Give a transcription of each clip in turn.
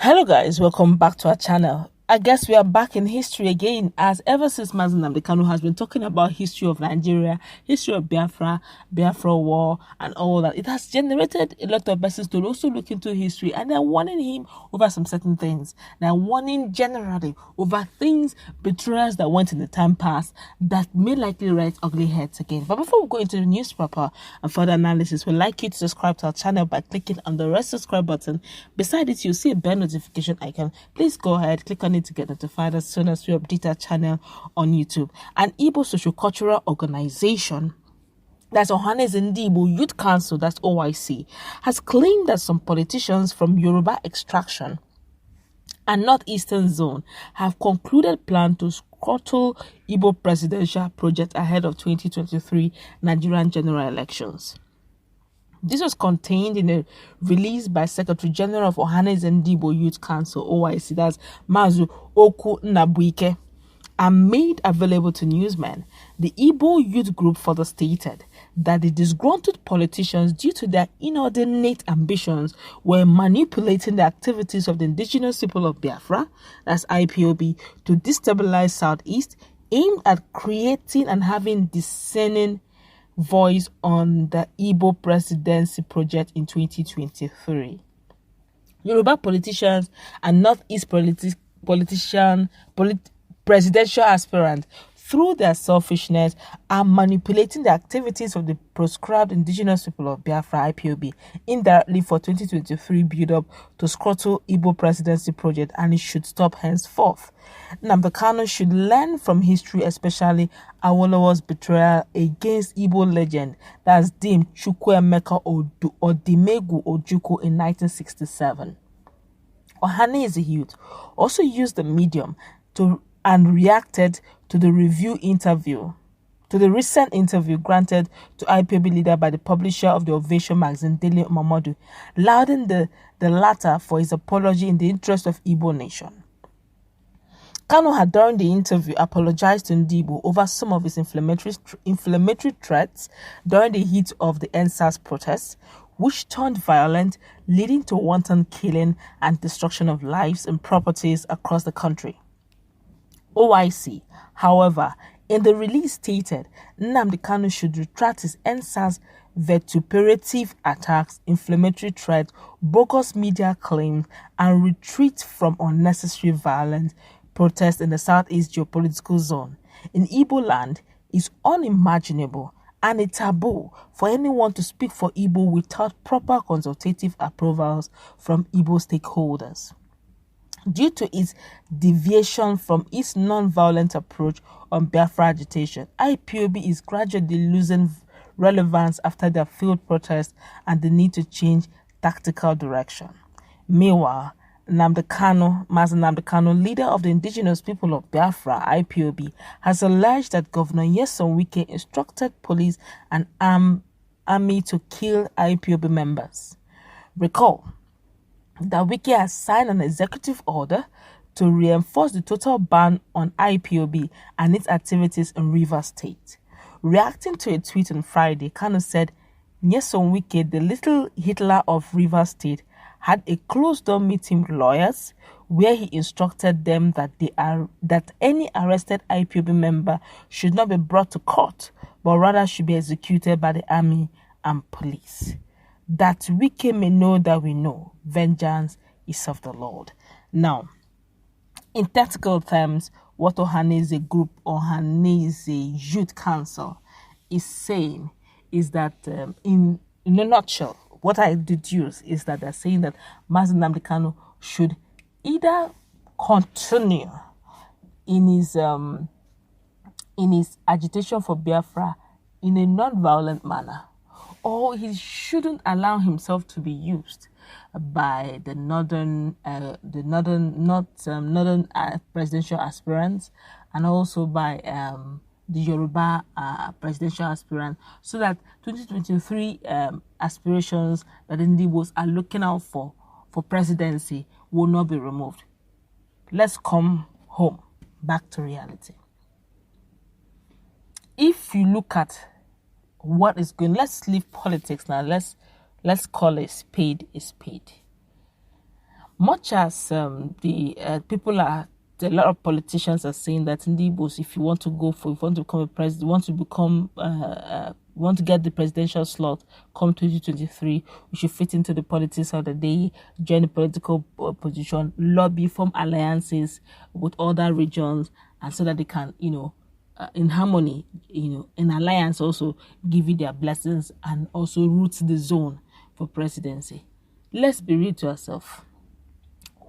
Hello guys, welcome back to our channel. I guess we are back in history again, as ever since Nnamdi Kanu has been talking about history of Nigeria, history of Biafra, Biafra war and all that. It has generated a lot of persons to also look into history, and they're warning him over some certain things. They're warning generally over things, betrayals that went in the time past that may likely raise ugly heads again. But before we go into the news proper and further analysis, we'd like you to subscribe to our channel by clicking on the red subscribe button. Beside it, you'll see a bell notification icon. Please go ahead, click on it to get notified as soon as we update our channel on YouTube. An Igbo socio-cultural organization, that's Ohanaze Ndigbo Youth Council, that's OIC, has claimed that some politicians from Yoruba extraction and northeastern zone have concluded plan to scuttle Igbo presidential project ahead of 2023 Nigerian general elections. This was contained in a release by Secretary General of Ohanaze Ndigbo Youth Council, OIC, that's Mazu Oku Nnabuike, and made available to newsmen. The Igbo youth group further stated that the disgruntled politicians, due to their inordinate ambitions, were manipulating the activities of the indigenous people of Biafra, that's IPOB, to destabilize Southeast, aimed at creating and having discerning voice on the Igbo presidency project in 2023. Yoruba politicians and Northeast presidential aspirants, through their selfishness, are manipulating the activities of the proscribed indigenous people of Biafra IPOB indirectly for 2023 build-up to scuttle Igbo presidency project, and it should stop henceforth. Nnamdi Kanu should learn from history, especially Awolowo's betrayal against Igbo legend, that's Dame Chukwuemeka Odimegwu Ojukwu in 1967. Ohanaze youth also used the medium and reacted to the recent interview granted to IPOB leader by the publisher of the Ovation magazine, Daily Momodu, lauding the latter for his apology in the interest of Igbo nation. Kanu had, during the interview, apologized to Ndigbo over some of his inflammatory threats during the heat of the NSAS protests, which turned violent, leading to wanton killing and destruction of lives and properties across the country. OIC, however, in the release stated Nnamdi Kanu should retract his NSAS vituperative attacks, inflammatory threats, bogus media claims, and retreat from unnecessary violent protests in the Southeast geopolitical zone. In Igbo land, is unimaginable and a taboo for anyone to speak for Igbo without proper consultative approvals from Igbo stakeholders. Due to its deviation from its non-violent approach on Biafra agitation, IPOB is gradually losing relevance after their failed protests and the need to change tactical direction. Meanwhile, Master Nnamdi Kanu, leader of the indigenous people of Biafra, IPOB, has alleged that Governor Nyesom Wike instructed police and army to kill IPOB members. Recall that Wike has signed an executive order to reinforce the total ban on IPOB and its activities in Rivers State. Reacting to a tweet on Friday, Kanu said Nyesom Wike, the little Hitler of Rivers State, had a closed-door meeting with lawyers where he instructed them that any arrested IPOB member should not be brought to court, but rather should be executed by the army and police. That Wike may know that we know, vengeance is of the Lord. Now, in tactical terms, what Ohanaze Youth Council is saying is that, in a nutshell, what I deduce is that they're saying that Master Nnamdi Kanu should either continue in his agitation for Biafra in a non-violent manner, or he shouldn't allow himself to be used by the northern presidential aspirants, and also by the Yoruba presidential aspirant, so that 2023 aspirations that Ndigbos are looking out for presidency will not be removed. Let's come home, back to reality. If you look at what is going, let's leave politics now. Let's call a spade a spade. Much as people are, a lot of politicians are saying that Ndigbos, if you want to become a president, want to get the presidential slot come 2023, we should fit into the politics of the day, join the political position, lobby, form alliances with other regions, and so that they can, in harmony, in alliance also give you their blessings and also root the zone for presidency. Let's be real to ourselves.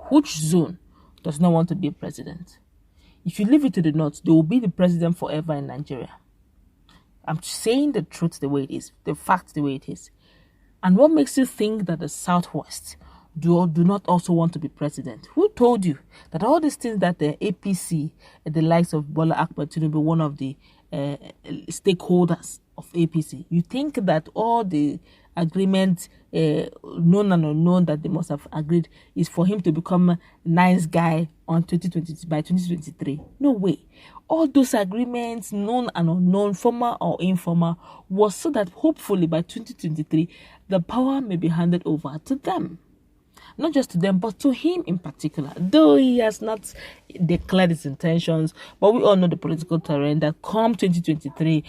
Which zone does not want to be a president? If you leave it to the north, they will be the president forever in Nigeria. I'm saying the truth the way it is, the fact the way it is. And what makes you think that the southwest do not also want to be president? Who told you that all these things that the APC, the likes of Bola Ahmed Tinubu, one of the stakeholders of APC, you think that all the agreement, known and unknown, that they must have agreed is for him to become a nice guy on 2020 by 2023? No way. All those agreements, known and unknown, formal or informal, was so that hopefully by 2023 the power may be handed over to them. Not just to them, but to him in particular. Though he has not declared his intentions, but we all know the political terrain that come 2023,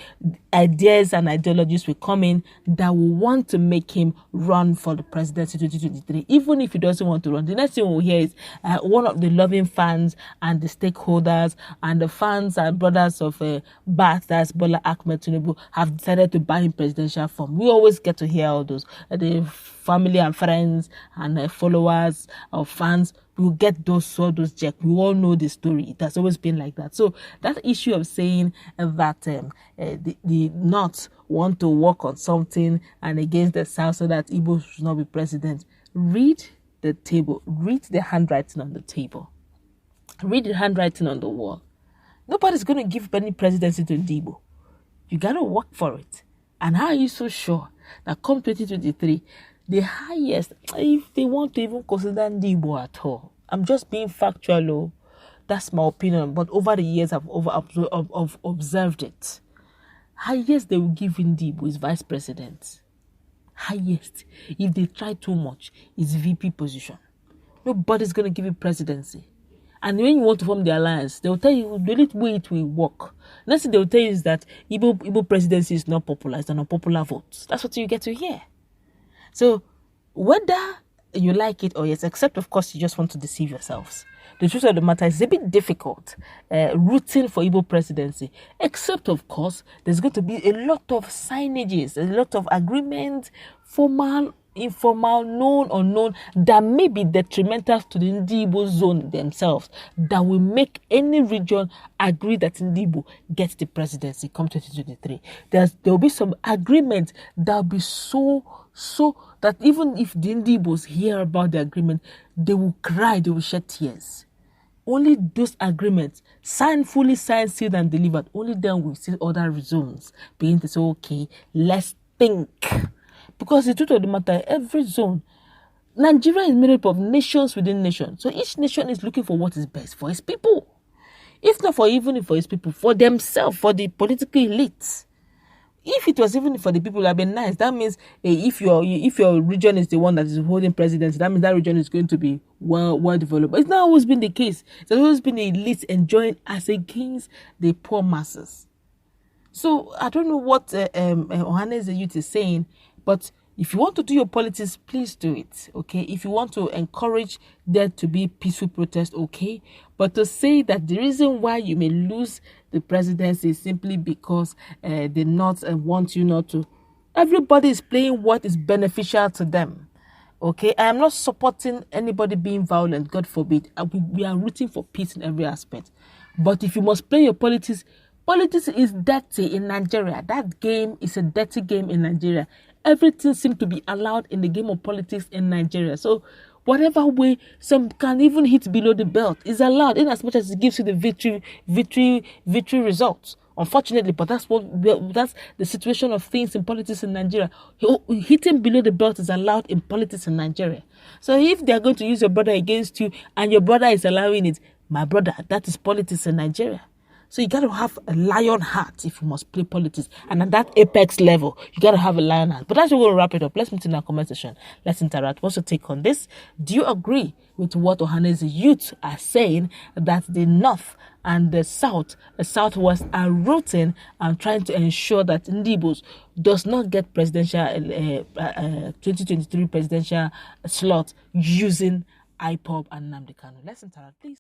ideas and ideologies will come in that will want to make him run for the presidency 2023. Even if he doesn't want to run, the next thing we'll hear is one of the loving fans and the stakeholders and the fans and brothers of Bath, that's Bola Ahmed Tinubu, have decided to buy him presidential form. We always get to hear all those. The family and friends and followers or fans will get those checks. We all know the story. It has always been like that. So that issue of saying that the North want to work on something and against the South so that Igbo should not be president, read the table. Read the handwriting on the table. Read the handwriting on the wall. Nobody's going to give any presidency to Ndigbo. You got to work for it. And how are you so sure that come 2023, the highest, if they want to even consider Ndigbo at all? I'm just being factual, that's my opinion, but over the years I've observed it. Highest they will give Ndigbo is vice president. Highest, if they try too much, is VP position. Nobody's going to give you presidency. And when you want to form the alliance, they will tell you the only way it will work. Next thing they will tell you is that Igbo presidency is not popular, it's an unpopular vote. That's what you get to hear. So whether you like it or yes, except of course you just want to deceive yourselves, the truth of the matter is a bit difficult rooting for Igbo presidency, except of course there's going to be a lot of signages, a lot of agreements, formal, informal, known, unknown, that may be detrimental to the Ndigbo zone themselves, that will make any region agree that Ndigbo gets the presidency come 2023. There will be some agreement that will be so that even if the Ndigbos hear about the agreement, they will cry, they will shed tears. Only those agreements, fully signed, sealed, and delivered, only then will see other zones begin to say, okay, let's think. Because the truth of the matter, every zone, Nigeria is made up of nations within nations. So each nation is looking for what is best for its people. If not for even for its people, for themselves, for the political elites. If it was even for the people, it would have been nice. That means if your region is the one that is holding presidency, that means that region is going to be well developed. But it's not always been the case. It's always been the elites enjoying as against the poor masses. So I don't know what Ohanaze youth is saying, but if you want to do your politics, please do it, okay? If you want to encourage there to be peaceful protest, okay? But to say that the reason why you may lose the presidency is simply because they not want you not to. Everybody is playing what is beneficial to them, okay? I am not supporting anybody being violent, God forbid. We are rooting for peace in every aspect. But if you must play your politics is dirty in Nigeria. That game is a dirty game in Nigeria. Everything seems to be allowed in the game of politics in Nigeria. So whatever way, some can even hit below the belt is allowed in as much as it gives you the victory results. Unfortunately, but that's the situation of things in politics in Nigeria. Hitting below the belt is allowed in politics in Nigeria. So if they are going to use your brother against you and your brother is allowing it, my brother, that is politics in Nigeria. So you got to have a lion heart if you must play politics. And at that apex level, you got to have a lion heart. But as we're going to wrap it up, let's meet in our comment section. Let's interact. What's your take on this? Do you agree with with what Ohanaze youth are saying, that the North and the South, the Southwest, are rooting and trying to ensure that Ndigbo does not get presidential 2023 presidential slot using IPOB and Nnamdi Kanu. Let's interact, please.